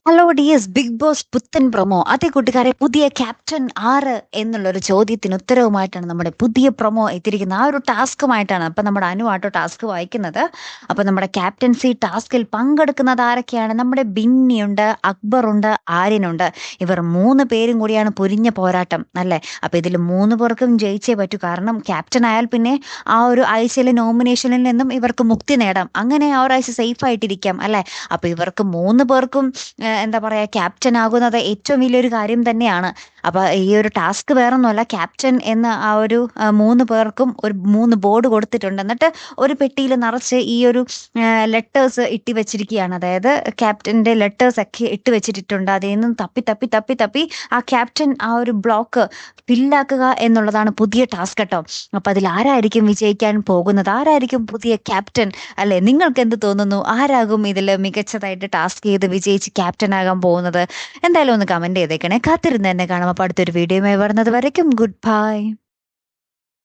Hello dears, big boss പുത്തൻ promo. അതേ കൂട്ടുകാരെ, പുതിയ ക്യാപ്റ്റൻ ആര് എന്നുള്ളൊരു ചോദ്യത്തിന് ഉത്തരവുമായിട്ടാണ് നമ്മുടെ പുതിയ പ്രൊമോ എത്തിയിരിക്കുന്നത്. ആ ഒരു ടാസ്കുമായിട്ടാണ്. അപ്പം നമ്മുടെ അനു ആട്ടോ ടാസ്ക് വായിക്കുന്നത്. അപ്പം നമ്മുടെ ക്യാപ്റ്റൻസി ടാസ്കിൽ പങ്കെടുക്കുന്നത് ആരൊക്കെയാണ്? നമ്മുടെ ബിന്നിയുണ്ട്, അക്ബറുണ്ട്, ആര്യനുണ്ട്. ഇവർ 3 പേരും കൂടിയാണ് പൊരിഞ്ഞ പോരാട്ടം അല്ലേ. അപ്പം ഇതിൽ 3 പേർക്കും ജയിച്ചേ പറ്റൂ. കാരണം ക്യാപ്റ്റൻ ആയാൽ പിന്നെ ആ ഒരു ആഴ്ചയിലെ നോമിനേഷനിൽ നിന്നും ഇവർക്ക് മുക്തി നേടാം. അങ്ങനെ ആ ഒരാഴ്ച സേഫ് ആയിട്ടിരിക്കാം അല്ലേ. അപ്പം ഇവർക്ക് 3 പേർക്കും എന്താ പറയുക, ക്യാപ്റ്റൻ ആകുന്നത് ഏറ്റവും വലിയൊരു കാര്യം തന്നെയാണ്. അപ്പോൾ ഈ ഒരു ടാസ്ക് വേറൊന്നുമല്ല, ക്യാപ്റ്റൻ എന്ന ആ ഒരു 3 പേർക്കും ഒരു 3 ബോർഡ് കൊടുത്തിട്ടുണ്ട്. എന്നിട്ട് ഒരു പെട്ടിയിൽ നിറച്ച് ഈ ഒരു ലെറ്റേഴ്സ് ഇട്ടി വെച്ചിരിക്കുകയാണ്. അതായത് ക്യാപ്റ്റൻ്റെ ലെറ്റേഴ്സ് ഒക്കെ ഇട്ട് വെച്ചിട്ടുണ്ട്. അതിൽ നിന്നും തപ്പി തപ്പി തപ്പി തപ്പി ആ ക്യാപ്റ്റൻ ആ ഒരു ബ്ലോക്ക് ഫില്ലാക്കുക എന്നുള്ളതാണ് പുതിയ ടാസ്ക് കേട്ടോ. അപ്പോൾ അതിൽ ആരായിരിക്കും വിജയിക്കാൻ പോകുന്നത്? ആരായിരിക്കും പുതിയ ക്യാപ്റ്റൻ അല്ലേ? നിങ്ങൾക്ക് എന്ത് തോന്നുന്നു? ആരാകും ഇതിൽ മികച്ചതായിട്ട് ടാസ്ക് ചെയ്ത് വിജയിച്ച് ക്യാപ്റ്റൻ ആകാൻ പോകുന്നത്? എന്തായാലും ഒന്ന് കമന്റ് ചെയ്തേക്കണേ. കാത്തിരുന്ന് തന്നെ കാണാം. അപ്പോൾ അടുത്തൊരു വീഡിയോയുമായി വരുന്നത് വരയ്ക്കും ഗുഡ് ബൈ.